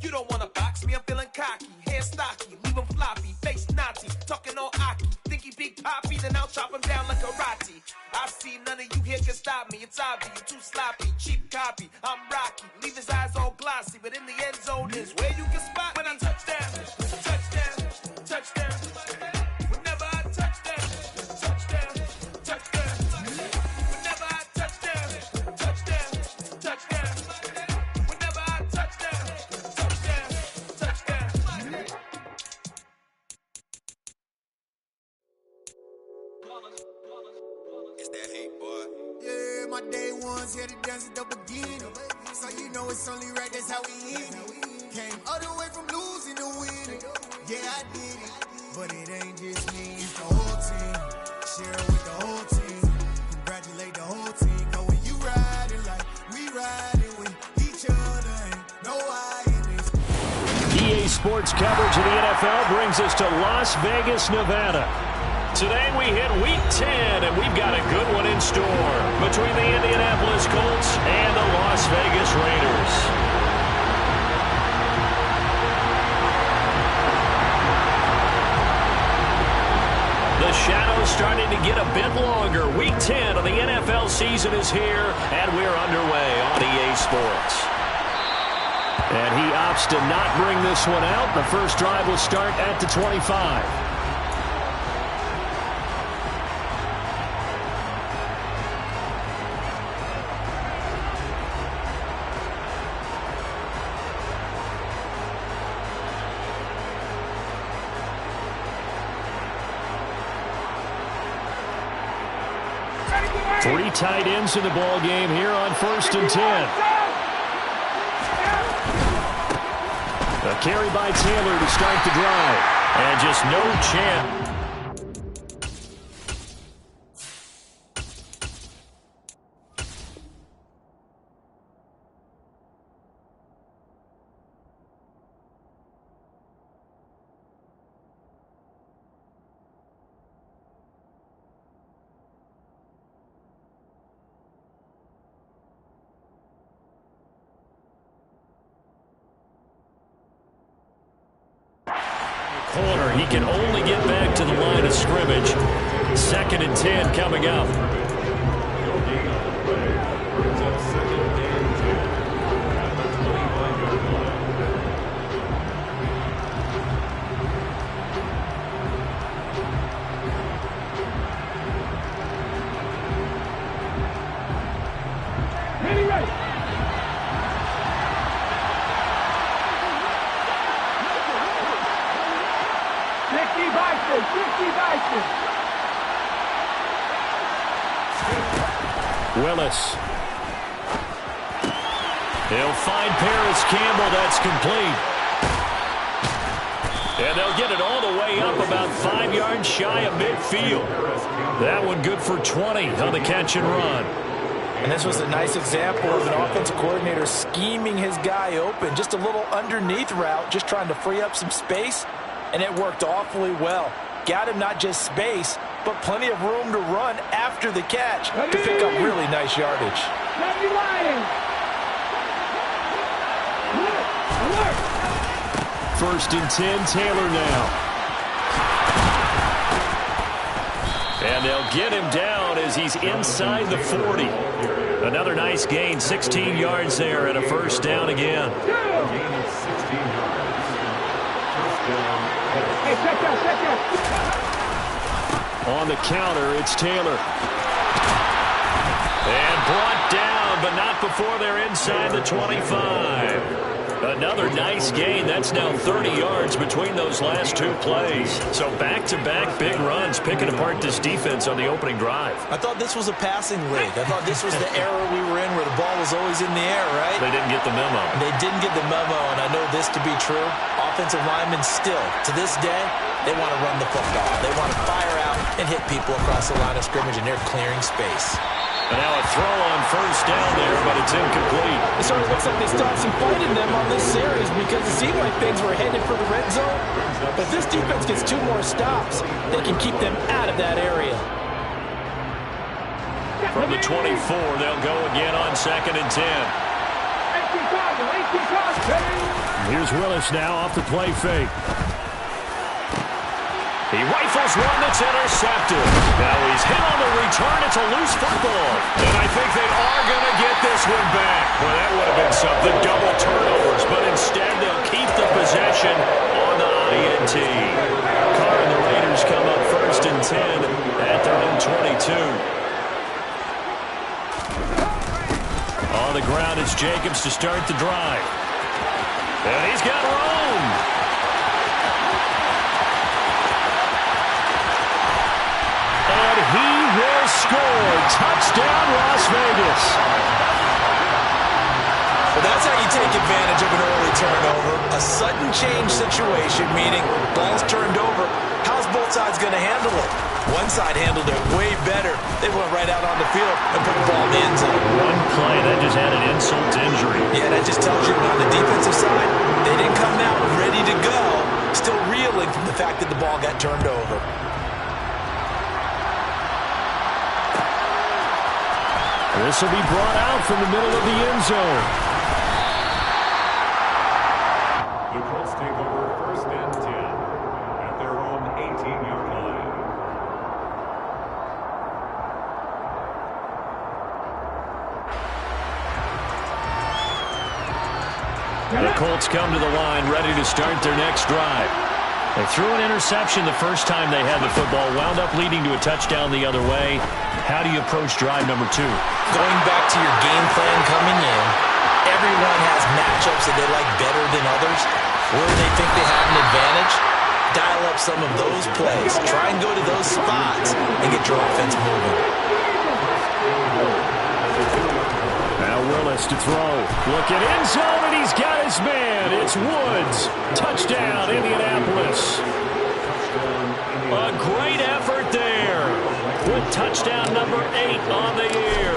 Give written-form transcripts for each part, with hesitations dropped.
You don't wanna box me, I'm feeling cocky. Hair stocky, leave him floppy. Face naughty, talking all aki. Think he big poppy, then I'll chop him down like karate. I see none of you here can stop me. It's obvious, you're too sloppy, cheap copy. I'm Rocky, leave his eyes all glossy. But in the end zone is where you can spot when I touch down. Touchdown, touchdown. Whenever I touch down, touchdown, touchdown. Whenever I touch down, touchdown, touchdown. Whenever I touch down, touchdown, touchdown. It's that hate, boy. Yeah, my day ones here to dance at the beginning. So you know it's only right, that's how we end it. Came all the way from losing to winning. Yeah, I did it, but it ain't just me, it's the whole team. Share it with the whole team. Congratulate the whole team. Cause when you riding like we riding with each other, ain't no I in this. EA Sports coverage of the NFL brings us to Las Vegas, Nevada. Today we hit Week 10, and we've got a good one in store between the Indianapolis Colts and the Las Vegas Raiders. The shadow's starting to get a bit longer. Week 10 of the NFL season is here, and we're underway on EA Sports. And he opts to not bring this one out. The first drive will start at the 25. Three tight ends in the ball game here on 1st and 10. A carry by Taylor to start the drive. And just no chance. Corner, he can only get back to the line of scrimmage. 2nd and 10 coming up. Willis. He'll find Paris Campbell. That's complete. And they'll get it all the way up about 5 yards shy of midfield. That one good for 20 on the catch and run. And this was a nice example of an offensive coordinator scheming his guy open. Just a little underneath route, just trying to free up some space. And it worked awfully well. Got him not just space, but plenty of room to run after the catch to pick up really nice yardage. 1st and 10, Taylor now. And they'll get him down as he's inside the 40. Another nice gain, 16 yards there, and a first down again. On the counter, it's Taylor. And brought down, but not before they're inside the 25. Another nice gain. That's now 30 yards between those last two plays. So back-to-back big runs, picking apart this defense on the opening drive. I thought this was a passing league. I thought this was the era we were in where the ball was always in the air, right? They didn't get the memo. They didn't get the memo, and I know this to be true. Offensive linemen still, to this day, they want to run the football. They want to fire out and hit people across the line of scrimmage, and they're clearing space. And now a throw on first down there, but it's incomplete. It sort of looks like they still have some fight in them on this series because it seemed like things were headed for the red zone. But if this defense gets 2 more stops, they can keep them out of that area. From the 24, they'll go again on 2nd and 10. Here's Willis now off the play fake. He rifles one that's intercepted. Now he's hit on the return. It's a loose football. And I think they are going to get this one back. Well, that would have been something. Double turnovers. But instead, they'll keep the possession on the INT. Carr and the Raiders come up 1st and 10 at their own 22. On the ground, it's Jacobs to start the drive. And he's got room. And he will score. Touchdown, Las Vegas. Well, that's how you take advantage of an early turnover. A sudden change situation, meaning ball's turned over. How's both sides going to handle it? One side handled it way better. They went right out on the field and put the ball in the end zone. One play, that just added insult to injury. Yeah, that just tells you on the defensive side, they didn't come out ready to go, still reeling from the fact that the ball got turned over. This will be brought out from the middle of the end zone. The Colts take over 1st and 10 at their own 18-yard line. The Colts come to the line ready to start their next drive. They threw an interception the first time they had the football, wound up leading to a touchdown the other way. How do you approach drive number 2? Going back to your game plan coming in, everyone has matchups that they like better than others. Where they think they have an advantage, dial up some of those plays. Try and go to those spots and get your offense moving. Now Willis to throw. Looking end zone, and he's got his man. It's Woods. Touchdown, Indianapolis. A great effort there. With touchdown number 8 on the year.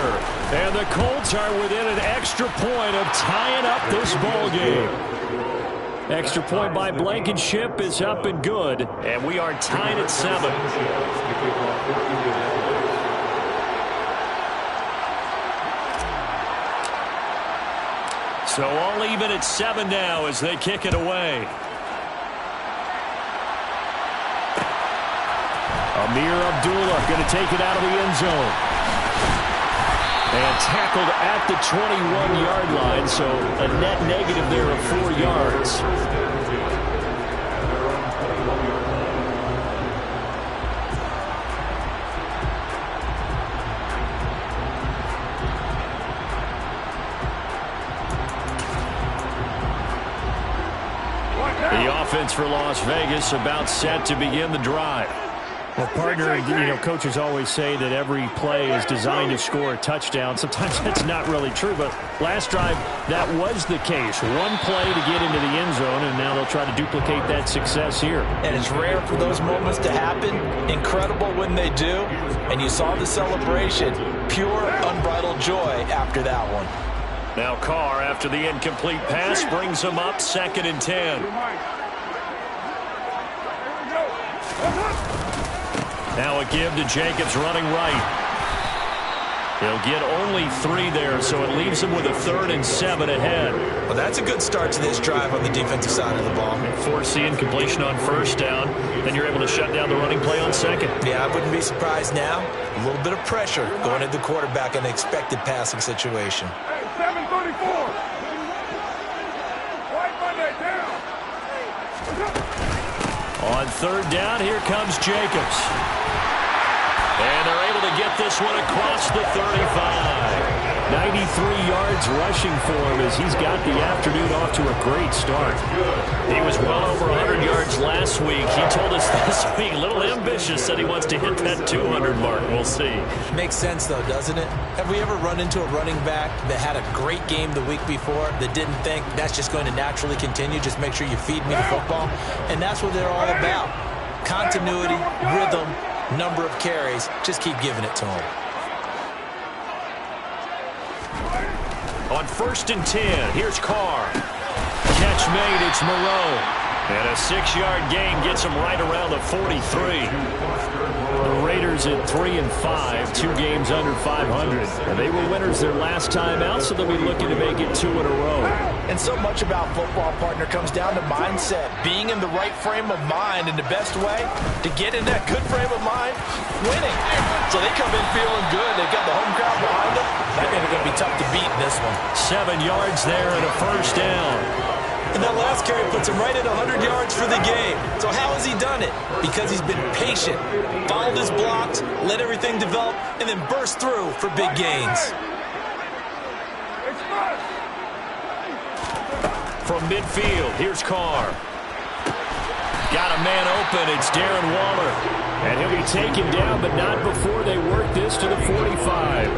And the Colts are within an extra point of tying up this ball game. Extra point by Blankenship is up and good. And we are tied at 7. So all even at 7 now as they kick it away. Amir Abdullah going to take it out of the end zone. And tackled at the 21-yard line, so a net negative there of 4 yards. The offense for Las Vegas about set to begin the drive. Well, partner, coaches always say that every play is designed to score a touchdown. Sometimes that's not really true, but last drive, that was the case. One play to get into the end zone, and now they'll try to duplicate that success here. And it's rare for those moments to happen. Incredible when they do. And you saw the celebration. Pure, unbridled joy after that one. Now Carr, after the incomplete pass, brings him up 2nd and 10. Now a give to Jacobs running right. He'll get only 3 there, so it leaves him with a 3rd and 7 ahead. Well, that's a good start to this drive on the defensive side of the ball. Force the incompletion on 1st down, then you're able to shut down the running play on 2nd. Yeah, I wouldn't be surprised now. A little bit of pressure going at the quarterback in an expected passing situation. Hey, 734. White Monday down. On 3rd down, here comes Jacobs. And they're able to get this one across the 35. 93 yards rushing for him as he's got the afternoon off to a great start. He was well over 100 yards last week. He told us this week, a little ambitious, said he wants to hit that 200 mark. We'll see. Makes sense, though, doesn't it? Have we ever run into a running back that had a great game the week before that didn't think that's just going to naturally continue? Just make sure you feed me the football. And that's what they're all about. Continuity, rhythm, number of carries. Just keep giving it to him. On 1st and 10, here's Carr. Catch made, it's Moreau. And a 6-yard gain gets them right around the 43. The Raiders at 3-5, 2 games under 500. And they were winners their last time out, so they'll be looking to make it 2 in a row. And so much about football, partner, comes down to mindset. Being in the right frame of mind, and the best way to get in that good frame of mind, winning. So they come in feeling good. They've got the home crowd behind them. I think they're going to be tough to beat in this one. 7 yards there and a first down. And that last carry puts him right at 100 yards for the game. So how has he done it? Because he's been patient, followed his blocks, let everything develop, and then burst through for big gains. From midfield, here's Carr. Got a man open, it's Darren Waller. And he'll be taken down, but not before they work this to the 45.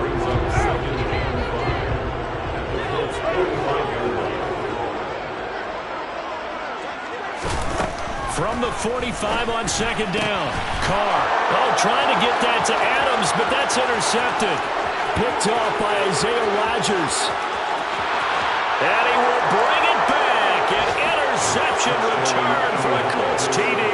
From the 45 on second down. Carr, trying to get that to Adams, but that's intercepted. Picked off by Isaiah Rodgers. And he will bring it back. An interception return for the Colts TD.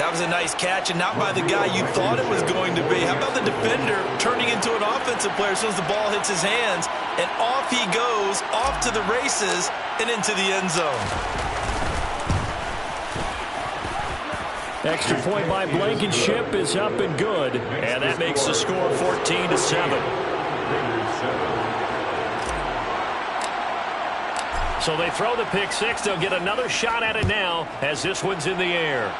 That was a nice catch, and not by the guy you thought it was going to be. How about the defender turning into an offensive player as soon as the ball hits his hands, and off he goes, off to the races, and into the end zone. Extra point by Blankenship is up and good, and that makes the score 14-7. So they throw the pick six. They'll get another shot at it now as this one's in the air.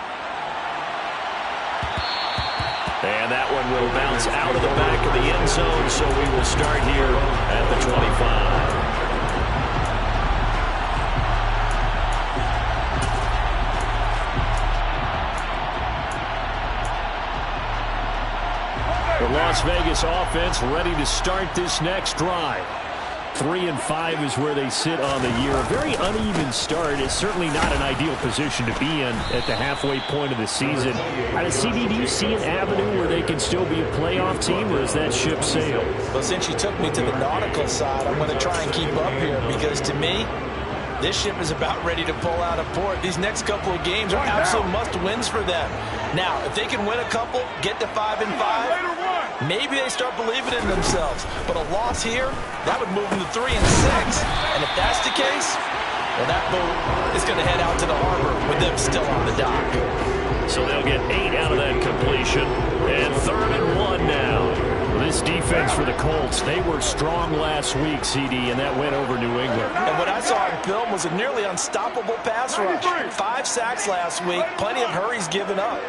And that one will bounce out of the back of the end zone, so we will start here at the 25. The Las Vegas offense ready to start this next drive. 3-5 is where they sit on the year. A very uneven start. It's certainly not an ideal position to be in at the halfway point of the season. CD, do you see an avenue where they can still be a playoff team, or is that ship sailed? Well, since you took me to the nautical side, I'm going to try and keep up here, because to me, this ship is about ready to pull out of port. These next couple of games are absolute must-wins for them. Now, if they can win a couple, get to 5-5, maybe they start believing in themselves. But a loss here, that would move them to 3-6. And if that's the case, well, that boat is going to head out to the harbor with them still on the dock. So they'll get 8 out of that completion. And 3rd and 1 now. This defense for the Colts, they were strong last week, CD, and that went over New England. And what I saw in film was a nearly unstoppable pass rush. 5 sacks last week, plenty of hurries given up.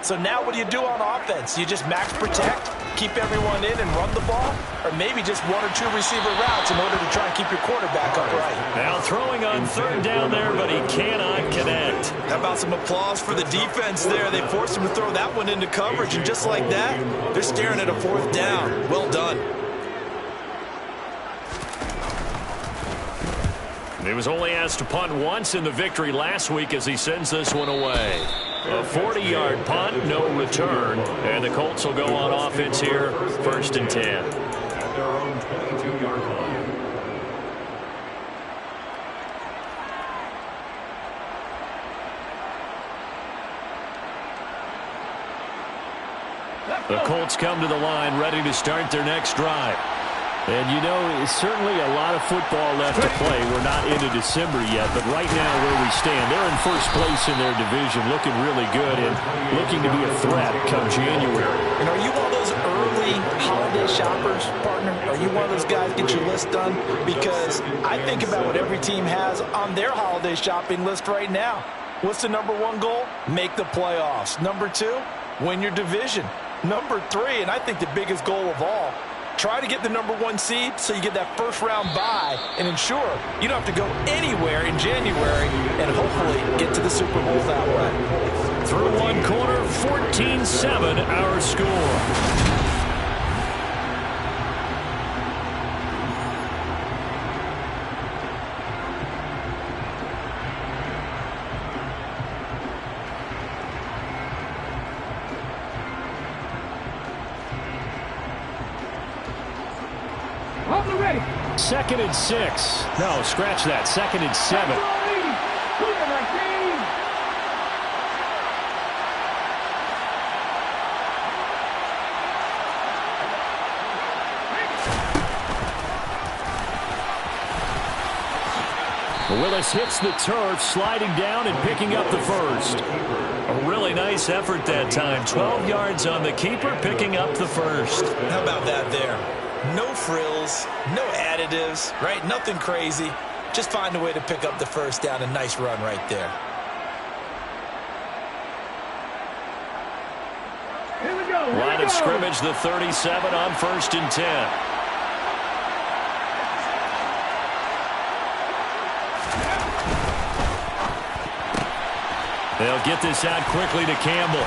So now what do you do on offense? You just max protect, keep everyone in and run the ball? Or maybe just 1 or 2 receiver routes in order to try and keep your quarterback upright? Now throwing on 3rd down there, but he cannot connect. How about some applause for the defense there? They forced him to throw that one into coverage, and just like that, they're staring at a 4th down. Well done. He was only asked to punt once in the victory last week as he sends this one away. A 40-yard punt, no return. And the Colts will go on offense here, 1st and 10. At their own 22-yard line. The Colts come to the line ready to start their next drive. And, you know, it's certainly a lot of football left to play. We're not into December yet, but right now where we stand, they're in first place in their division, looking really good and looking to be a threat come January. And are you one of those early holiday shoppers, partner? Are you one of those guys get your list done? Because I think about what every team has on their holiday shopping list right now. What's the number 1 goal? Make the playoffs. Number 2, win your division. Number 3, and I think the biggest goal of all, try to get the number 1 seed so you get that first-round bye and ensure you don't have to go anywhere in January and hopefully get to the Super Bowl that way. Through one quarter, 14-7 our score. Hold it ready. 2nd and 6. No, scratch that. 2nd and 7. Willis hits the turf, sliding down and picking up the first. A really nice effort that time. 12 yards on the keeper, picking up the first. How about that there? No frills, no additives, right? Nothing crazy. Just find a way to pick up the first down. A nice run right there. Line of scrimmage, the 37 on 1st and 10. They'll get this out quickly to Campbell.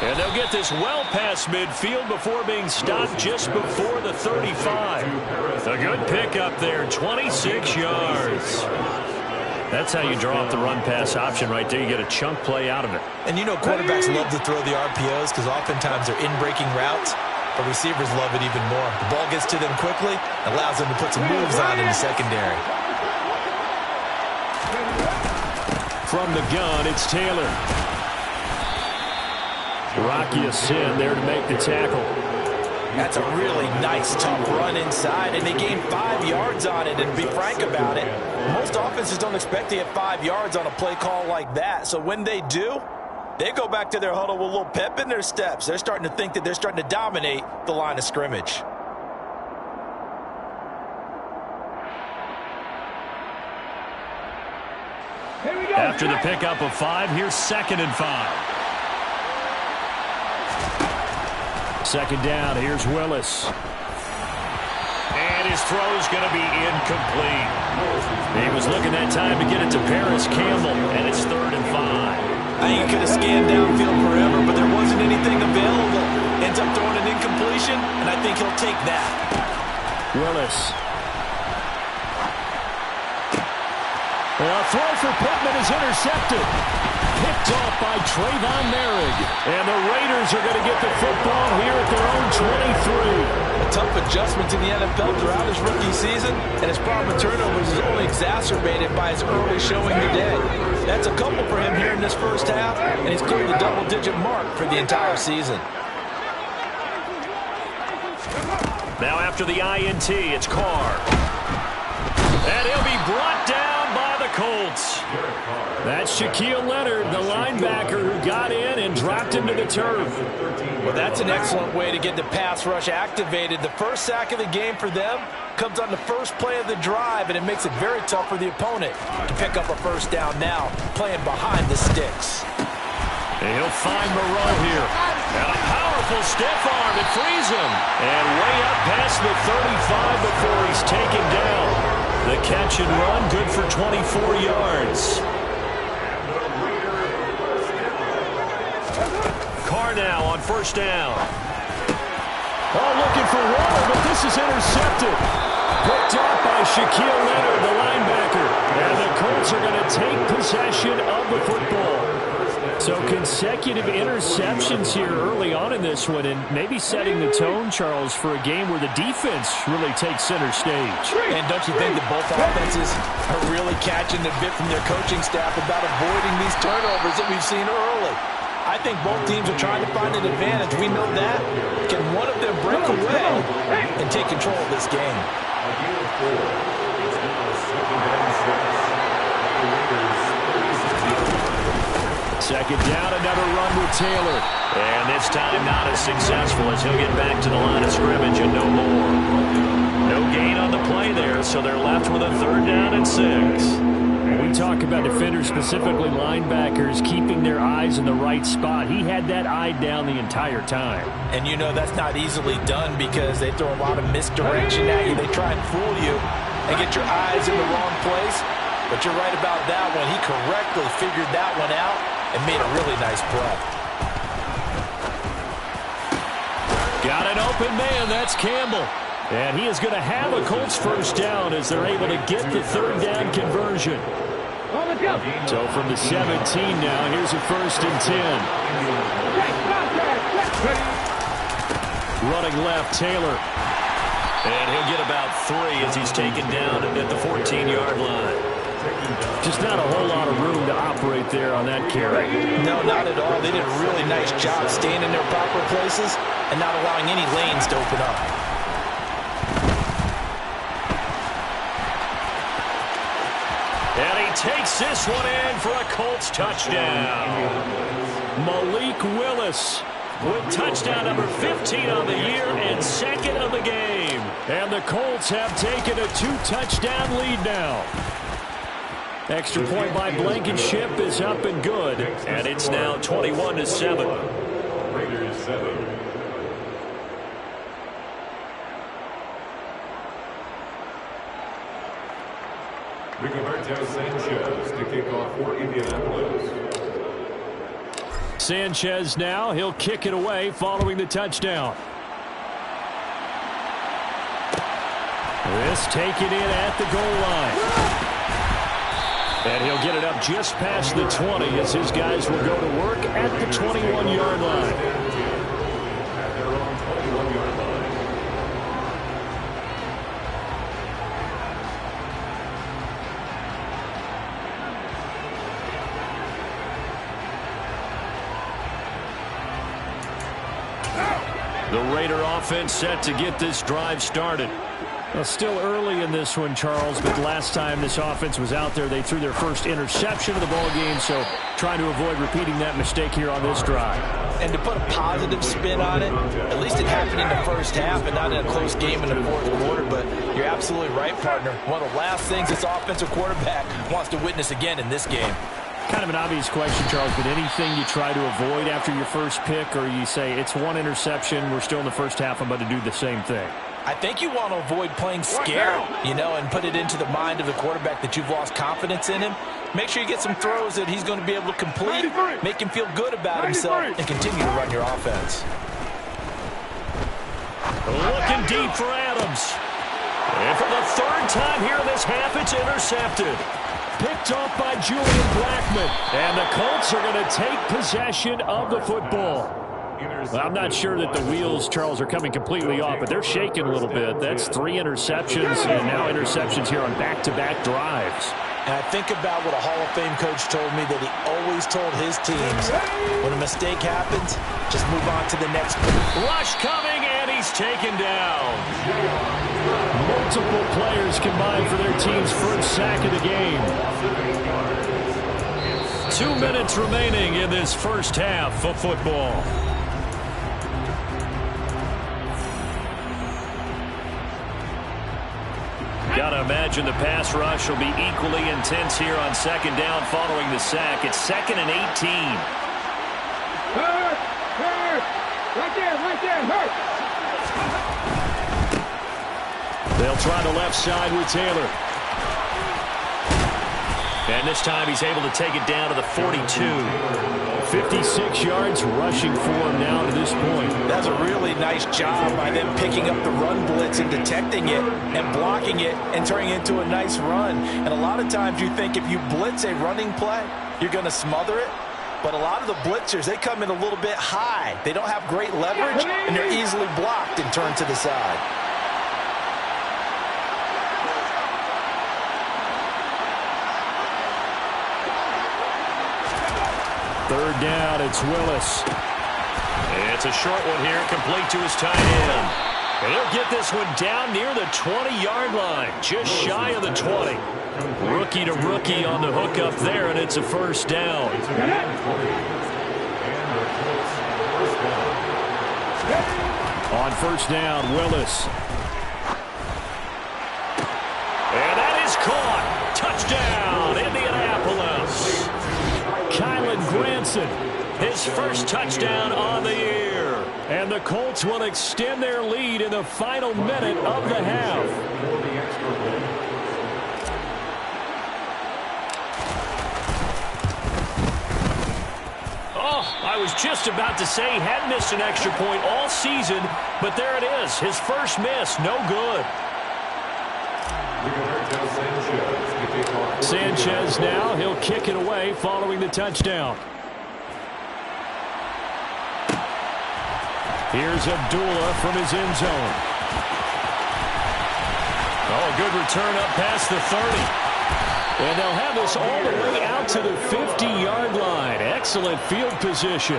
And they'll get this well past midfield before being stopped just before the 35. A good pickup there, 26 yards. That's how you draw up the run-pass option right there. You get a chunk play out of it. And you know quarterbacks love to throw the RPOs because oftentimes they're in-breaking routes, but receivers love it even more. The ball gets to them quickly, allows them to put some moves on in the secondary. From the gun, it's Taylor. Rocky Sin there to make the tackle. That's a really nice, tough run inside, and they gained 5 yards on it. And to be frank about it, most offenses don't expect to get 5 yards on a play call like that. So when they do, they go back to their huddle with a little pep in their steps. They're starting to think that they're starting to dominate the line of scrimmage. After the pickup of 5, here's 2nd and 5. 2nd down, here's Willis. And his throw's going to be incomplete. He was looking that time to get it to Paris Campbell, and it's 3rd and 5. I think he could have scanned downfield forever, but there wasn't anything available. Ends up throwing an incompletion, and I think he'll take that. Willis. A throw for Pittman is intercepted. Picked off by Trayvon Merrick. And the Raiders are going to get the football here at their own 23. A tough adjustment to the NFL throughout his rookie season, and his problem with turnovers is only exacerbated by his early showing today. That's a couple for him here in this first half, and he's cleared the double-digit mark for the entire season. Now after the INT, it's Carr. And he'll be brought down by the Colts. That's Shaquille Leonard, the linebacker who got in and dropped him to the turf. Well, that's an excellent way to get the pass rush activated. The first sack of the game for them comes on the first play of the drive, and it makes it very tough for the opponent to pick up a first down now, playing behind the sticks. And he'll find Moreau here. And a powerful stiff arm. It frees him. And way up past the 35 before he's taken down. The catch and run, good for 24 yards. Carr now on first down. Oh, looking for Waller, but this is intercepted. Picked off by Shaquille Leonard, the linebacker. And the Colts are going to take possession of the football. So consecutive interceptions here early on in this one, and maybe setting the tone, Charles, for a game where the defense really takes center stage. And don't you think that both offenses are really catching the bit from their coaching staff about avoiding these turnovers that we've seen early? I think both teams are trying to find an advantage. We know that. Can one of them break away and take control of this game? Second down, another run with Taylor. And this time not as successful as he'll get back to the line of scrimmage and no more. No gain on the play there, so they're left with a 3rd down and 6. We talk about defenders, specifically linebackers, keeping their eyes in the right spot. He had that eye down the entire time. And you know that's not easily done because they throw a lot of misdirection at you. They try and fool you and get your eyes in the wrong place. But you're right about that one. He correctly figured that one out and made a really nice play. Got an open man. That's Campbell. And he is going to have a Colts first down as they're able to get the 3rd down conversion. So from the 17 now, here's a 1st and 10. Running left, Taylor. And he'll get about 3 as he's taken down at the 14-yard line. Just not a whole lot of room to operate there on that carry. No, not at all. They did a really nice job staying in their proper places and not allowing any lanes to open up. And he takes this one in for a Colts touchdown. Malik Willis with touchdown number 15 on the year and 2nd of the game. And the Colts have taken a 2-touchdown lead now. Extra point by Blankenship is up and good. And it's now 21-7. Raiders 7. Rigoberto Sanchez to kick off for Indianapolis. Sanchez now, he'll kick it away following the touchdown. This taken in at the goal line. And he'll get it up just past the 20 as his guys will go to work at the 21-yard line. At their own 21-yard line. The Raider offense set to get this drive started. Well, still early in this one, Charles, but last time this offense was out there, they threw their first interception of the ball game, so trying to avoid repeating that mistake here on this drive. And to put a positive spin on it, at least it happened in the first half and not in a close game in the fourth quarter, but you're absolutely right, partner. One of the last things this offensive quarterback wants to witness again in this game. Kind of an obvious question, Charles, but anything you try to avoid after your first pick, or you say it's one interception, we're still in the first half, I'm about to do the same thing? I think you want to avoid playing scared, and put it into the mind of the quarterback that you've lost confidence in him. Make sure you get some throws that he's going to be able to complete, make him feel good about himself, and continue to run your offense. Looking deep for Adams. And for the 3rd time here in this half, it's intercepted. Picked off by Julian Blackmon. And the Colts are going to take possession of the football. Well, I'm not sure that the wheels, Charles, are coming completely off, but they're shaking a little bit. That's 3 interceptions and now interceptions here on back-to-back drives. And I think about what a Hall of Fame coach told me that he always told his teams, when a mistake happens, just move on to the next one. Rush coming, and he's taken down. Multiple players combined for their team's first sack of the game. 2 minutes remaining in this first half of football. Gotta imagine the pass rush will be equally intense here on 2nd down following the sack. It's 2nd and 18. Hurt! Right there, hurt! They'll try the left side with Taylor. And this time he's able to take it down to the 42. 56 yards rushing for him now to this point. That's a really nice job by them picking up the run blitz and detecting it and blocking it and turning it into a nice run. And a lot of times you think if you blitz a running play, you're going to smother it. But a lot of the blitzers, they come in a little bit high. They don't have great leverage, and they're easily blocked and turned to the side. Third down, it's Willis. It's a short one here, complete to his tight end. And he'll get this one down near the 20-yard line, just shy of the 20. Rookie to rookie on the hook up there, and it's a first down. On first down, Willis. And that is caught. Touchdown, Indianapolis. Kylan Granson, his first touchdown on the year. And the Colts will extend their lead in the final minute of the half. Oh, I was just about to say he hadn't missed an extra point all season, but there it is, his first miss, no good. Sanchez now, he'll kick it away following the touchdown. Here's Abdullah from his end zone. Oh, a good return up past the 30. And they'll have this all the way out to the 50-yard line. Excellent field position.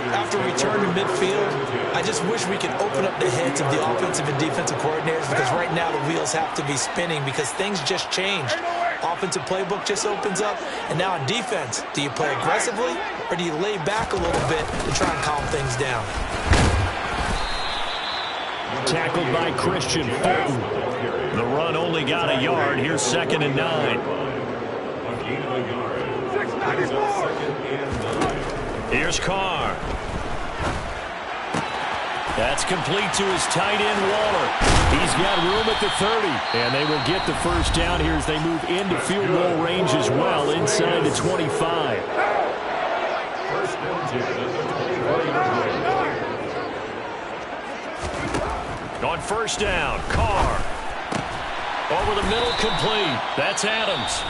After return to midfield, I just wish we could open up the heads of the offensive and defensive coordinators, because right now the wheels have to be spinning because things just changed. Offensive playbook just opens up, and now on defense, do you play aggressively or do you lay back a little bit to try and calm things down? Tackled by Christian Fulton. The run only got a yard. Here's 2nd and 9. Here's Carr. That's complete to his tight end, Waller. He's got room at the 30. And they will get the first down here as they move into field goal range as well, inside the 25. On first down, Carr. Over the middle, complete. That's Adams.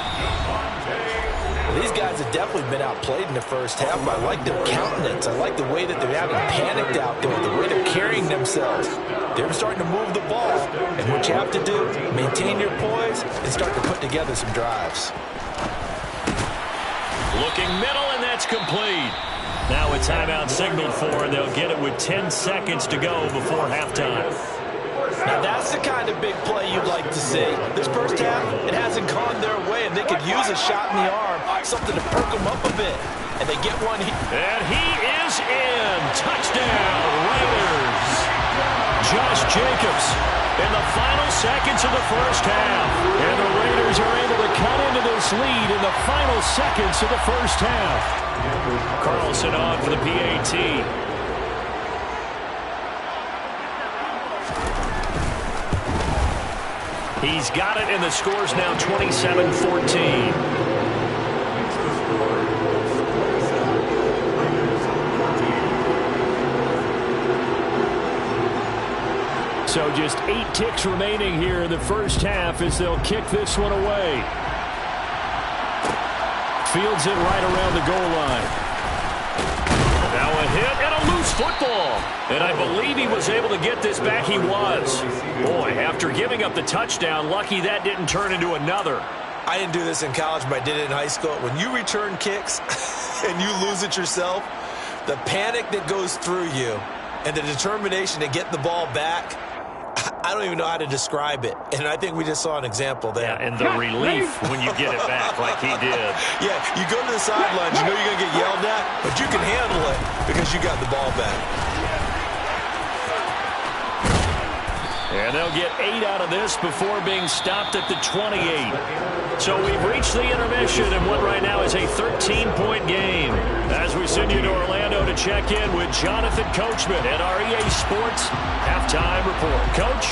These guys have definitely been outplayed in the first half. I like their countenance. I like the way that they're having panicked out there, the way they're carrying themselves. They're starting to move the ball. And what you have to do, maintain your poise and start to put together some drives. Looking middle, and that's complete. Now a timeout signaled for, and they'll get it with 10 seconds to go before halftime. Now that's the kind of big play you'd like to see. This first half, it hasn't gone their way, and they could use a shot in the arm, something to perk them up a bit. And they get one. And he is in. Touchdown, Raiders. Josh Jacobs in the final seconds of the first half. And the Raiders are able to cut into this lead in the final seconds of the first half. Carlson on for the PAT. He's got it, and the score's now 27-14. So just 8 ticks remaining here in the first half as they'll kick this one away. Fields it right around the goal line. Now a hit and a loose football. And I believe he was able to get this back. He was. Boy, after giving up the touchdown, lucky that didn't turn into another. I didn't do this in college, but I did it in high school. When you return kicks and you lose it yourself, the panic that goes through you and the determination to get the ball back, I don't even know how to describe it. And I think we just saw an example there. Yeah, and the relief when you get it back like he did. Yeah, you go to the sidelines, you know you're going to get yelled at, but you can handle it because you got the ball back. And they'll get 8 out of this before being stopped at the 28. So we've reached the intermission in what right now is a 13-point game. As we send you to Orlando to check in with Jonathan Coachman at our EA Sports Halftime Report. Coach?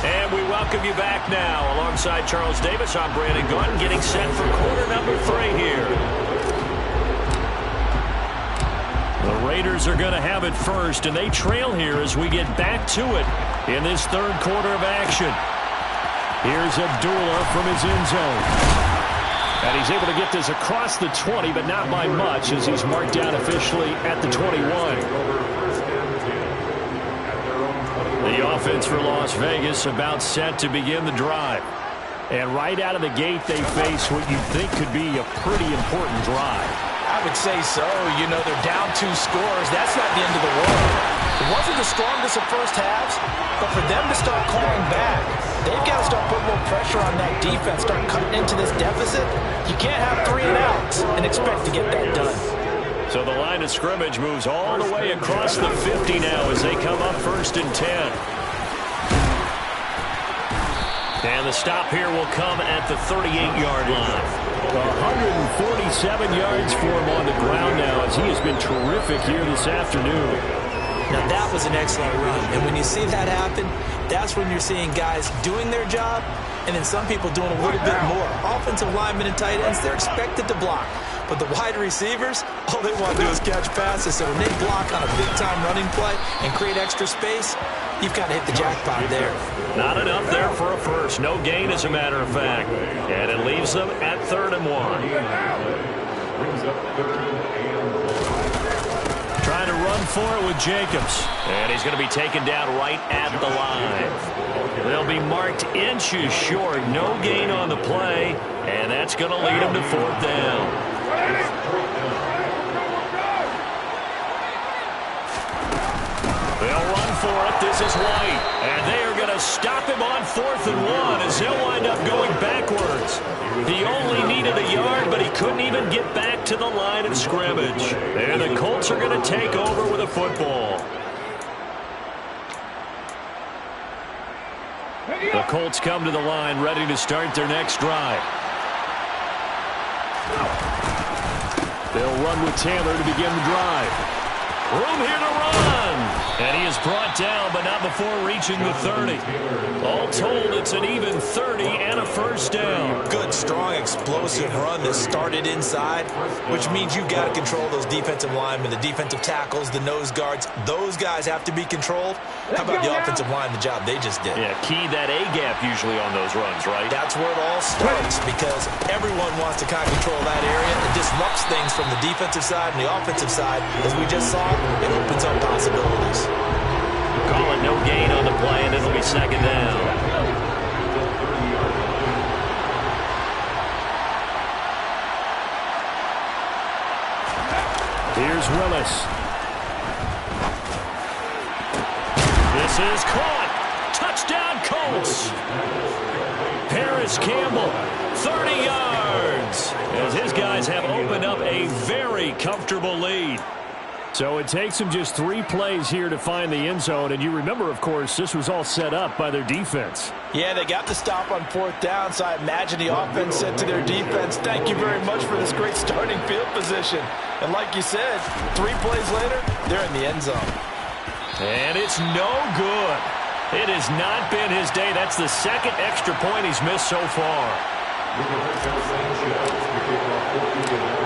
And we welcome you back now. Alongside Charles Davis, I'm Brandon Gordon, getting set for quarter number 3 here. The Raiders are going to have it first, and they trail here as we get back to it in this third quarter of action. Here's Abdullah from his end zone. And he's able to get this across the 20, but not by much, as he's marked down officially at the 21. The offense for Las Vegas about set to begin the drive. And right out of the gate, they face what you'd think could be a pretty important drive. I would say so. You know, they're down 2 scores. That's not the end of the world. It wasn't the strongest of first halves, but for them to start clawing back, they've got to start putting more pressure on that defense, start cutting into this deficit. You can't have 3 and outs and expect to get that done. So the line of scrimmage moves all the way across the 50 now as they come up 1st and 10. And the stop here will come at the 38-yard line. 147 yards for him on the ground now as he has been terrific here this afternoon. Now that was an excellent run. And when you see that happen, that's when you're seeing guys doing their job and then some people doing a little bit more. Offensive linemen and tight ends, they're expected to block. But the wide receivers, all they want to do is catch passes. So when they block on a big-time running play and create extra space, you've got to hit the jackpot there. Not enough there for a first. No gain, as a matter of fact. And it leaves them at 3rd and 1. for it with Jacobs. And he's going to be taken down right at the line. They'll be marked inches short. No gain on the play. And that's going to lead him to 4th down. They'll run for it. This is White. And they are going to stop him on 4th and 1 as he'll wind up going backwards. He only needed a yard, but he couldn't even get back to the line of scrimmage. And the Colts are going to take over with a football. The Colts come to the line ready to start their next drive. They'll run with Taylor to begin the drive. Room here to run. And he is brought down, but not before reaching the 30. All told, it's an even 30 and a 1st down. Good, strong, explosive run that started inside, which means you've got to control those defensive linemen, the defensive tackles, the nose guards. Those guys have to be controlled. How about the offensive line, the job they just did? Yeah, key that A-gap usually on those runs, right? That's where it all starts because everyone wants to kind of control that area. It disrupts things from the defensive side and the offensive side. As we just saw, it opens up possibilities. Call it no gain on the play, and it'll be 2nd down. Here's Willis. This is caught. Touchdown, Colts. Harris Campbell, 30 yards. As his guys have opened up a very comfortable lead. So it takes them just 3 plays here to find the end zone. And you remember, of course, this was all set up by their defense. Yeah, they got the stop on 4th down, so I imagine the offense said to their defense, thank you very much for this great starting field position. And like you said, 3 plays later, they're in the end zone. And it's no good. It has not been his day. That's the 2nd extra point he's missed so far.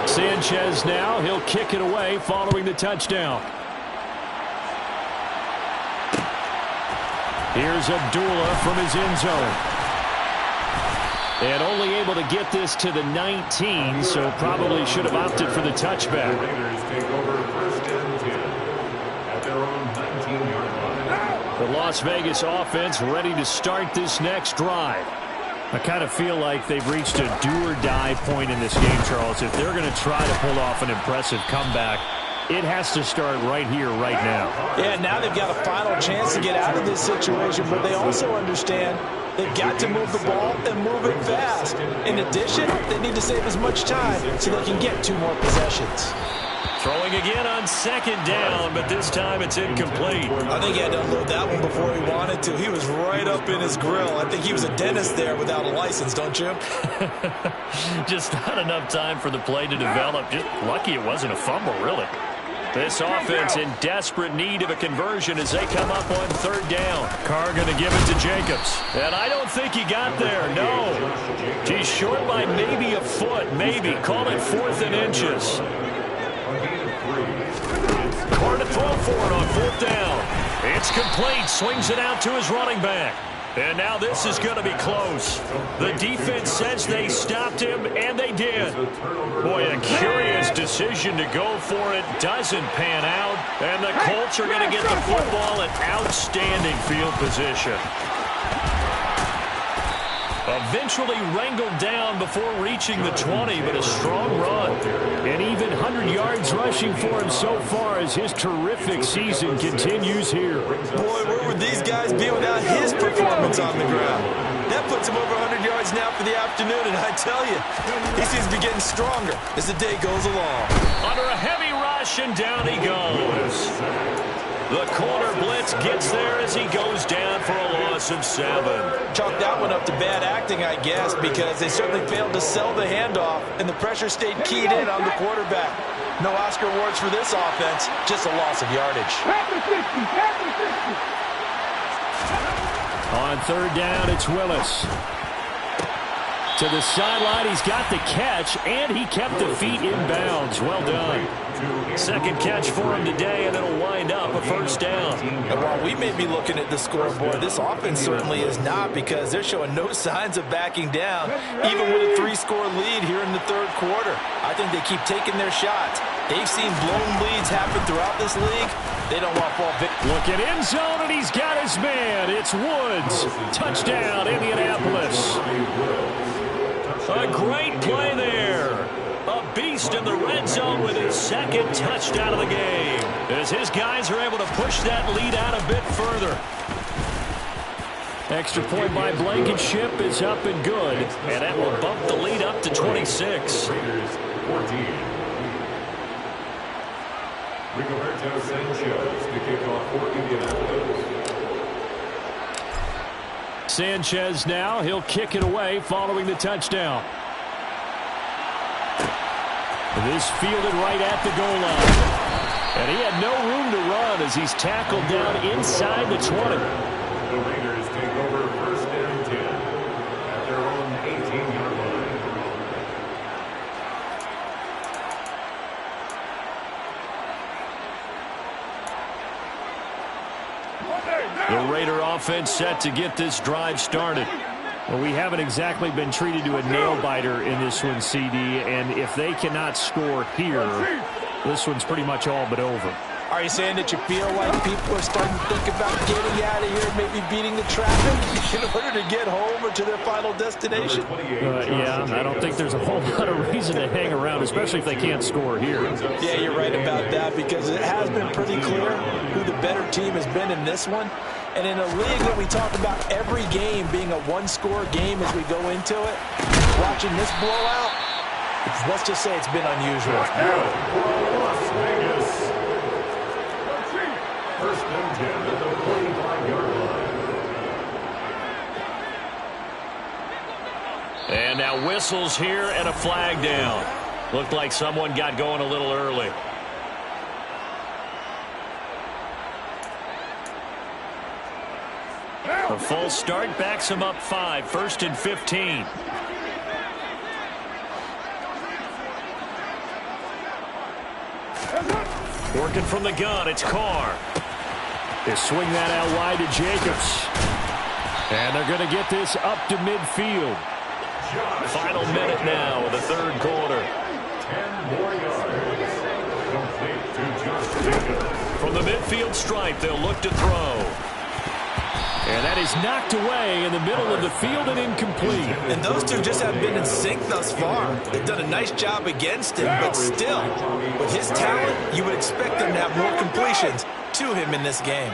Sanchez now, he'll kick it away following the touchdown. Here's Abdullah from his end zone. And only able to get this to the 19, so probably should have opted for the touchback. Raiders take over 1st and 10 at their own 19-yard line. The Las Vegas offense ready to start this next drive. I kind of feel like they've reached a do-or-die point in this game, Charles. If they're going to try to pull off an impressive comeback, it has to start right here, right now. Yeah, now they've got a final chance to get out of this situation, but they also understand they've got to move the ball and move it fast. In addition, they need to save as much time so they can get 2 more possessions. Throwing again on 2nd down, but this time it's incomplete. I think he had to unload that one before he wanted to. He was right up in his grill. I think he was a dentist there without a license, don't you? Just not enough time for the play to develop. Just lucky it wasn't a fumble, really. This offense in desperate need of a conversion as they come up on 3rd down. Carr going to give it to Jacobs. And I don't think he got there, no. He's short by maybe a foot, maybe. Call it 4th and inches. Carr to throw for it on 4th down. It's complete. Swings it out to his running back. And now this is going to be close. The defense says they stopped him, and they did. Boy, a curious decision to go for it. Doesn't pan out. And the Colts are going to get the football in outstanding field position. Eventually wrangled down before reaching the 20, but a strong run. And even 100 yards rushing for him so far as his terrific season continues here. Boy, where would these guys be without his performance on the ground? That puts him over 100 yards now for the afternoon, and I tell you, he seems to be getting stronger as the day goes along. Under a heavy rush, and down he goes. The corner blitz gets there as he goes down for a loss of 7. Chalk that one up to bad acting, I guess, because they certainly failed to sell the handoff, and the pressure stayed keyed in on the quarterback. No Oscar awards for this offense, just a loss of yardage. On 3rd down, it's Willis. To the sideline, he's got the catch, and he kept the feet in bounds. Well done. 2nd catch for him today, and it'll wind up a 1st down. And while we may be looking at the scoreboard, this offense certainly is not, because they're showing no signs of backing down, even with a 3-score lead here in the 3rd quarter. I think they keep taking their shots. They've seen blown leads happen throughout this league, They don't want ball victory. Look at end zone, and he's got his man. It's Woods. Touchdown, Indianapolis. A great play there. A beast in the red zone with his second touchdown of the game, as his guys are able to push that lead out a bit further. Extra point by Blankenship is up and good, and that will bump the lead up to 26. Rigoberto Sanchez to kick off for Indianapolis. Sanchez now, he'll kick it away following the touchdown. This fielded right at the goal line. And he had no room to run as he's tackled down inside the 20. The Raiders take over first and 10 at their own 18-yard line. The Raider offense set to get this drive started. Well, we haven't exactly been treated to a nail-biter in this one, CD, and if they cannot score here, this one's pretty much all but over. Are you saying that you feel like people are starting to think about getting out of here, maybe beating the traffic in order to get home or to their final destination? Yeah, I don't think there's a whole lot of reason to hang around, especially if they can't score here. Yeah, you're right about that, because it has been pretty clear who the better team has been in this one. And in a league that we talk about every game being a one-score game as we go into it, watching this blowout, let's just say it's been unusual. Las Vegas. First and 10 at the 45-yard line. And now whistles here and a flag down. Looked like someone got going a little early. A false start backs him up 5, first and 15. Working from the gun, it's Carr. They swing that out wide to Jacobs. And they're going to get this up to midfield. Final minute now of the third quarter. 10 more yards. Complete to Josh Jacobs. From the midfield stripe, they'll look to throw. And that is knocked away in the middle of the field and incomplete. And those two just haven't been in sync thus far. They've done a nice job against him, but still, with his talent, you would expect them to have more completions to him in this game.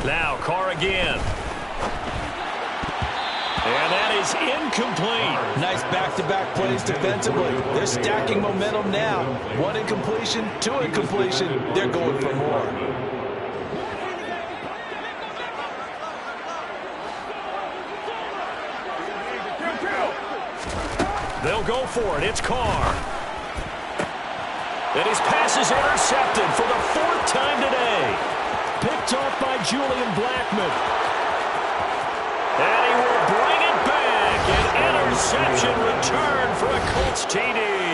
Now, Carr again. And that is incomplete. Nice back-to-back plays defensively. They're stacking momentum now. 1 incompletion, 2 incompletion. They're going for more. They'll go for it. It's Carr. And his pass is intercepted for the 4th time today. Picked off by Julian Blackmon. And he will bring it back. An interception return for a Colts TD.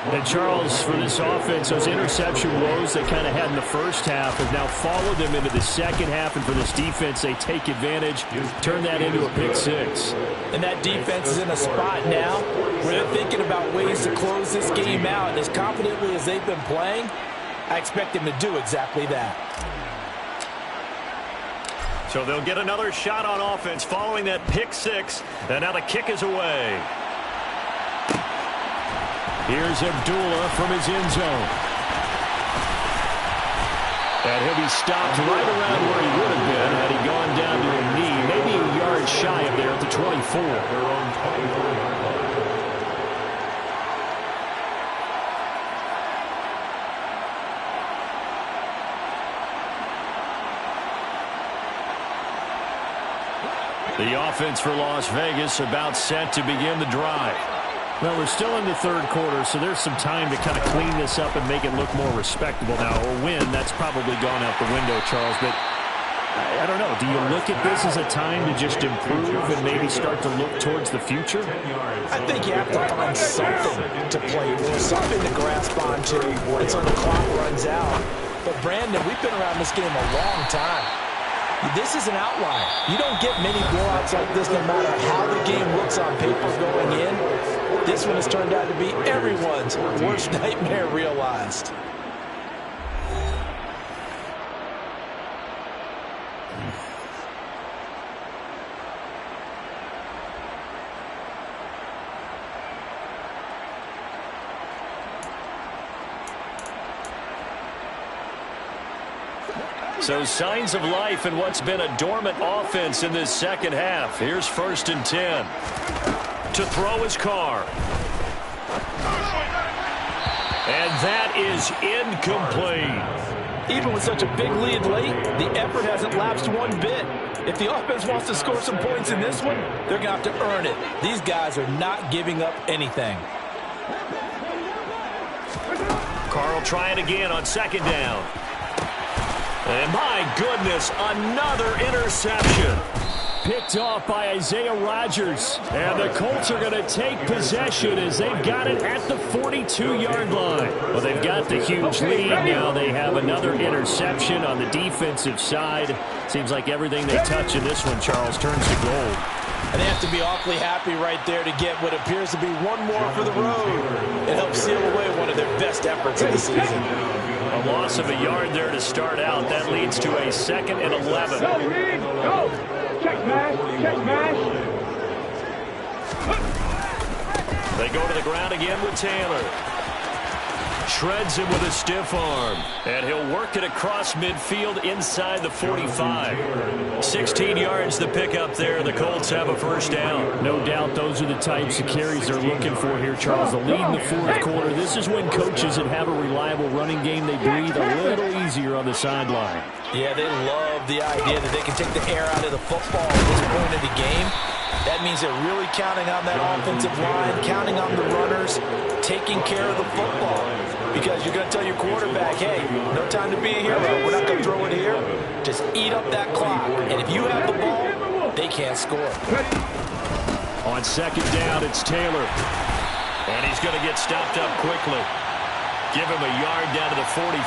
And Charles, for this offense, those interception woes they kind of had in the first half have now followed them into the second half. And for this defense, they take advantage, turn that into a pick 6. And that defense is in a spot now where they're thinking about ways to close this game out. And as confidently as they've been playing, I expect them to do exactly that. So they'll get another shot on offense following that pick 6. And now the kick is away. Here's Abdullah from his end zone. And he'll be stopped right around where he would have been had he gone down to a knee, maybe a yard shy of there at the 24. The offense for Las Vegas about set to begin the drive. Well, we're still in the third quarter, so there's some time to kind of clean this up and make it look more respectable now. Or win, that's probably gone out the window, Charles. But I don't know. Do you look at this as a time to just improve and maybe start to look towards the future? I think you have to find something to play for, something to grasp onto until the clock runs out. But, Brandon, we've been around this game a long time. This is an outlier. You don't get many blowouts like this no matter how the game looks on paper going in. This one has turned out to be everyone's worst nightmare realized. So signs of life in what's been a dormant offense in this second half. Here's 1st and 10. To throw his Carr. And that is incomplete. Even with such a big lead late, the effort hasn't lapsed one bit. If the offense wants to score some points in this one, they're going to have to earn it. These guys are not giving up anything. Carr will try it again on 2nd down. And my goodness, another interception. Picked off by Isaiah Rodgers. And the Colts are going to take possession as they've got it at the 42-yard line. Well, they've got the huge lead. Now they have another interception on the defensive side. Seems like everything they touch in this one, Charles, turns to gold. And they have to be awfully happy right there to get what appears to be one more for the road. It helps seal away one of their best efforts of the season. A loss of a yard there to start out. That leads to a 2nd and 11. Go, Reed, go. Check mash, check mash. They go to the ground again with Taylor. Shreds him with a stiff arm. And he'll work it across midfield inside the 45. 16 yards the pickup there. The Colts have a 1st down. No doubt those are the types of carries they're looking for here, Charles. The lead in the 4th quarter. This is when coaches that have a reliable running game, they breathe a little easier on the sideline. Yeah, they love the idea that they can take the air out of the football at this point of the game. That means they're really counting on that offensive line, counting on the runners, taking care of the football. Because you're going to tell your quarterback, hey, no time to be a hero. We're not going to throw it here. Just eat up that clock. And if you have the ball, they can't score. On 2nd down, it's Taylor. And he's going to get stopped up quickly. Give him a yard down to the 43.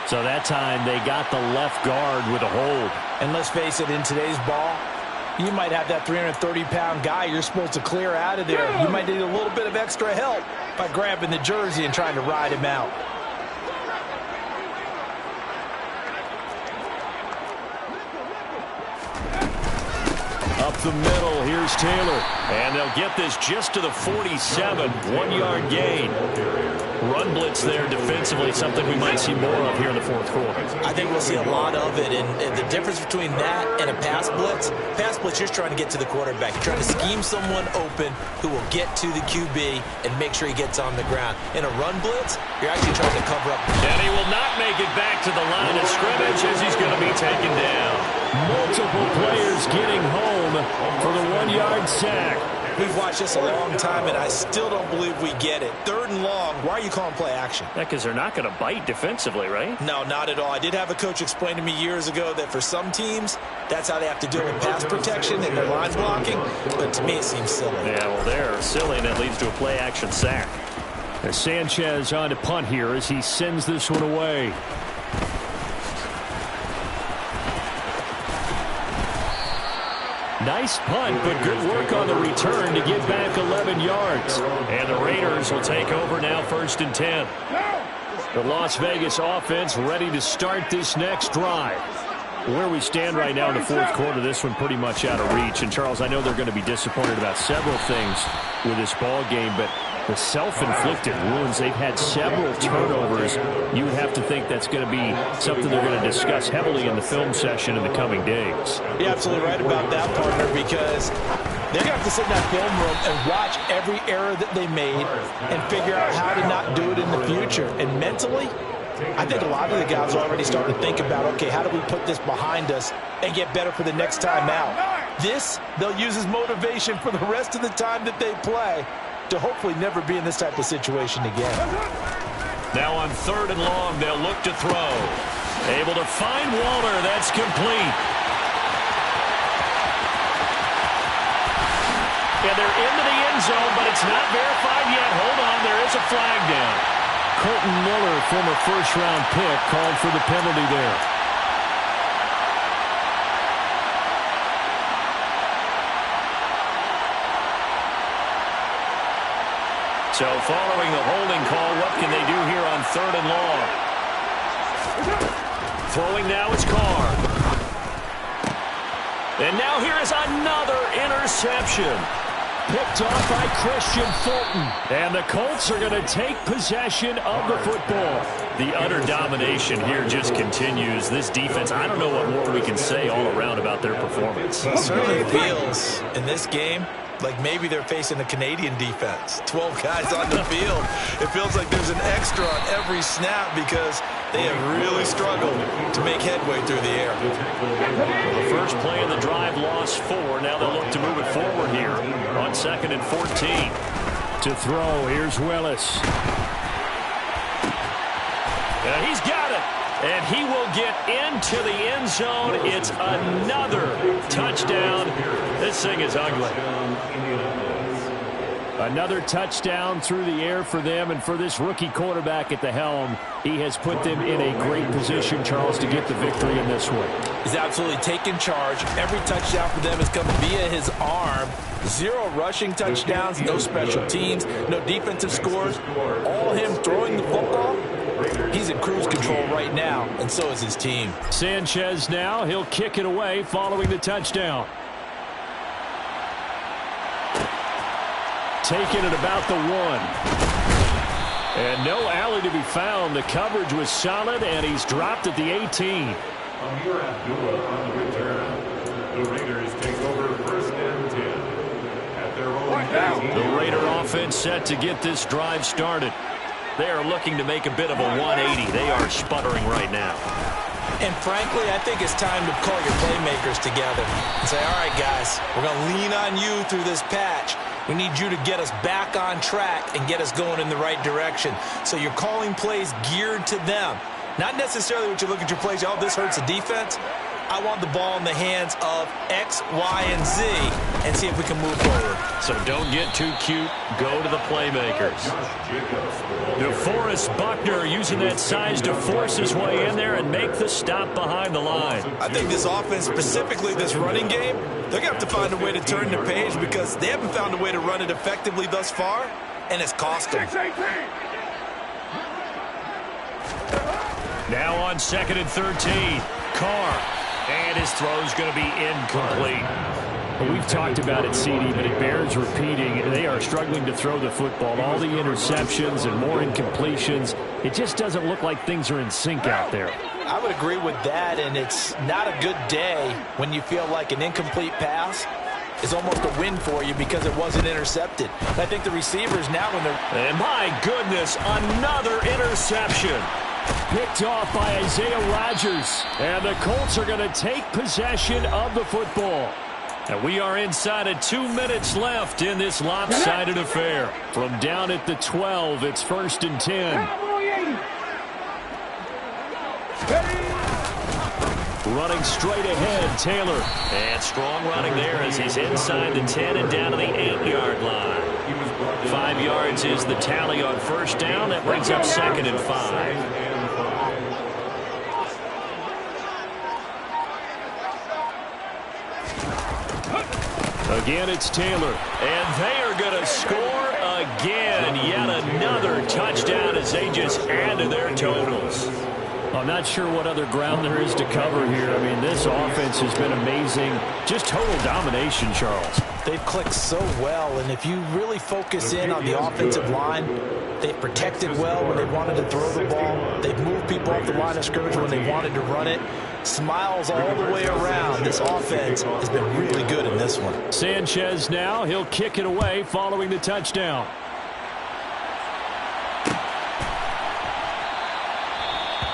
So that time they got the left guard with a hold. And let's face it, in today's ball, you might have that 330-pound guy you're supposed to clear out of there. You might need a little bit of extra help by grabbing the jersey and trying to ride him out. Up the middle, here's Taylor. And they'll get this just to the 47, 1-yard gain. Run blitz there defensively, something we might see more of here in the 4th quarter. I think we'll see a lot of it, and the difference between that and a pass blitz, you're trying to get to the quarterback. You're trying to scheme someone open who will get to the QB and make sure he gets on the ground. In a run blitz, you're actually trying to cover up. And he will not make it back to the line of scrimmage as he's going to be taken down. Multiple players getting home for the 1-yard sack. We've watched this a long time, and I still don't believe we get it. 3rd and long, why are you calling play action? Yeah, because they're not going to bite defensively, right? No, not at all. I did have a coach explain to me years ago that for some teams, that's how they have to deal with pass protection and their line blocking, but to me it seems silly. Yeah, well, they're silly, and that leads to a play action sack. As Sanchez on to punt here as he sends this one away. Nice punt, but good work on the return to get back 11 yards. And the Raiders will take over now, 1st and 10. The Las Vegas offense ready to start this next drive. Where we stand right now in the 4th quarter, this one pretty much out of reach. And, Charles, I know they're going to be disappointed about several things with this ball game, but the self-inflicted wounds, they've had several turnovers. You would have to think that's going to be something they're going to discuss heavily in the film session in the coming days. You're absolutely right about that, partner, because they're going to have to sit in that film room and watch every error that they made and figure out how to not do it in the future. And mentally, I think a lot of the guys are already starting to think about, okay, how do we put this behind us and get better for the next time out? This, they'll use as motivation for the rest of the time that they play to hopefully never be in this type of situation again. Now on 3rd and long, they'll look to throw. Able to find Waller. That's complete. And they're into the end zone, but it's not verified yet. Hold on, there is a flag down. Colton Miller, former first-round pick, called for the penalty there. So following the holding call, what can they do here on 3rd and long? Throwing now is Carr. And now here is another interception. picked off by Christian Fulton. And the Colts are going to take possession of the football. The utter domination here just continues. This defense, I don't know what more we can say all around about their performance. It certainly feels in this game like maybe they're facing a Canadian defense. 12 guys on the field. It feels like there's an extra on every snap because they have really struggled to make headway through the air. Well, the first play of the drive lost 4. Now they'll look to move it forward here on 2nd and 14. To throw, here's Willis. And he's got it. And he will get into the end zone. It's another touchdown. This thing is ugly. Another touchdown through the air for them, and for this rookie quarterback at the helm, he has put them in a great position, Charles, to get the victory in this one. He's absolutely taken charge. Every touchdown for them has come via his arm. 0 rushing touchdowns, no special teams, no defensive scores. All him throwing the football. He's in cruise control right now, and so is his team. Sanchez now, he'll kick it away following the touchdown. Taken at about the 1. And no alley to be found. The coverage was solid, and he's dropped at the 18. Amir Abdullah on the return. The Raiders take over 1st and 10 at their own. The Raider offense set to get this drive started. They are looking to make a bit of a 180. They are sputtering right now. And frankly, I think it's time to call your playmakers together and say, all right, guys, we're going to lean on you through this patch. We need you to get us back on track and get us going in the right direction. So you're calling plays geared to them. Not necessarily what you look at your plays, oh, this hurts the defense. I want the ball in the hands of X, Y, and Z and see if we can move forward. So don't get too cute. Go to the playmakers. DeForest Buckner using that size to force his way in there and make the stop behind the line. I think this offense, specifically this running game, they're going to have to find a way to turn the page because they haven't found a way to run it effectively thus far, and it's cost them. Now on 2nd and 13, Carr. And his throw's going to be incomplete. Well, we've talked about it, CD, but it bears repeating. They are struggling to throw the football. All the interceptions and more incompletions. It just doesn't look like things are in sync out there. I would agree with that, and it's not a good day when you feel like an incomplete pass is almost a win for you because it wasn't intercepted. I think the receivers now when they're... And my goodness, another interception. Picked off by Isaiah Rodgers. And the Colts are going to take possession of the football. And we are inside of 2 minutes left in this lopsided affair. From down at the 12, it's 1st and 10. Running straight ahead, Taylor. And strong running there as he's inside the 10 and down to the 8-yard line. 5 yards is the tally on 1st down. That brings up 2nd and 5. Again, it's Taylor. And they are going to score again. Yet another touchdown as they just add to their totals. I'm not sure what other ground there is to cover here. I mean, this offense has been amazing. Just total domination, Charles. They've clicked so well, and if you really focus in on the offensive line, they've protected well when they wanted to throw the ball. They've moved people off the line of scrimmage when they wanted to run it. Smiles all the way around. This offense has been really good in this one. Sanchez now. He'll kick it away following the touchdown.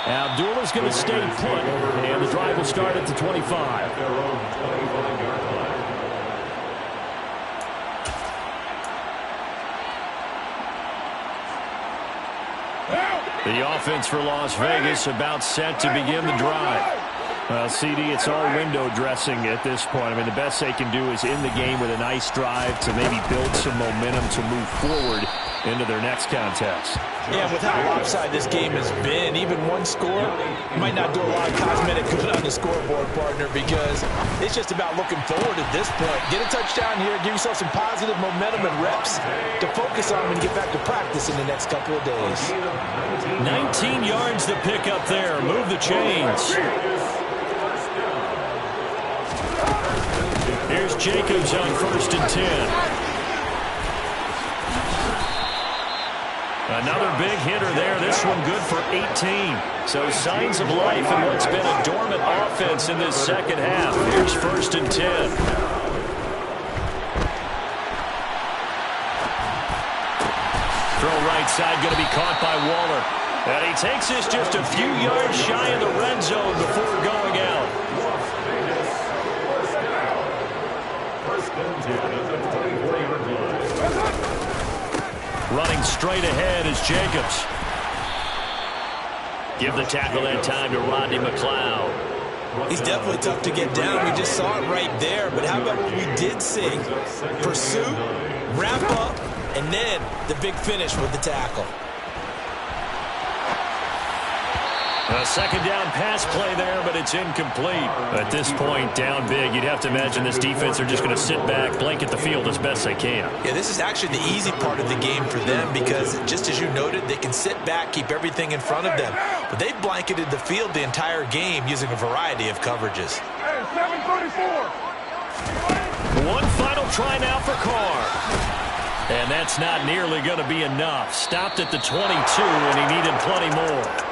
Abdullah's going to stay put, and the drive will start at the 25. The offense for Las Vegas about set to begin the drive. Well, CD, it's all window dressing at this point. I mean, the best they can do is in the game with a nice drive to maybe build some momentum to move forward into their next contest. Yeah, with how lopsided this game has been, even one score might not do a lot of cosmetic good on the scoreboard, partner, because it's just about looking forward at this point. Get a touchdown here, give yourself some positive momentum and reps to focus on when you get back to practice in the next couple of days. 19 yards to pick up there. Move the chains. Here's Jacobs on 1st and 10. Another big hitter there. This one good for 18. So signs of life in what's been a dormant offense in this second half. Here's 1st and 10. Throw right side going to be caught by Waller. And he takes this just a few yards shy of the red zone before going out. Running straight ahead is Jacobs. Give the tackle that time to Rodney McLeod. He's definitely tough to get down. We just saw it right there. But how about what we did see? Pursuit, wrap up, and then the big finish with the tackle. A second down pass play there, but it's incomplete. At this point, down big, you'd have to imagine this defense are just going to sit back, blanket the field as best they can. Yeah, this is actually the easy part of the game for them because, just as you noted, they can sit back, keep everything in front of them. But they've blanketed the field the entire game using a variety of coverages. One final try now for Carr. And that's not nearly going to be enough. Stopped at the 22, and he needed plenty more.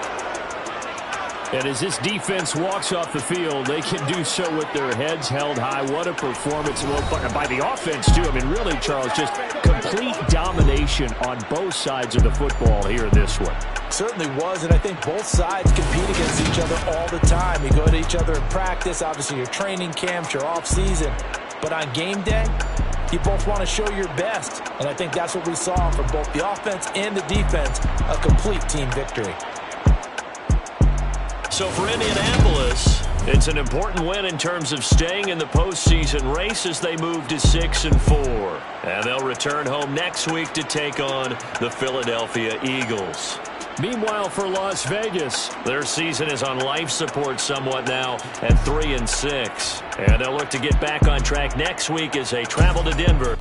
And as this defense walks off the field, they can do so with their heads held high. What a performance by the offense, too. I mean, really, Charles, just complete domination on both sides of the football here in this one. Certainly was, and I think both sides compete against each other all the time. You go to each other in practice, obviously your training camps, your off-season. But on game day, you both want to show your best. And I think that's what we saw from both the offense and the defense, a complete team victory. So for Indianapolis, it's an important win in terms of staying in the postseason race as they move to 6-4. And they'll return home next week to take on the Philadelphia Eagles. Meanwhile, for Las Vegas, their season is on life support somewhat now at 3-6. And they'll look to get back on track next week as they travel to Denver.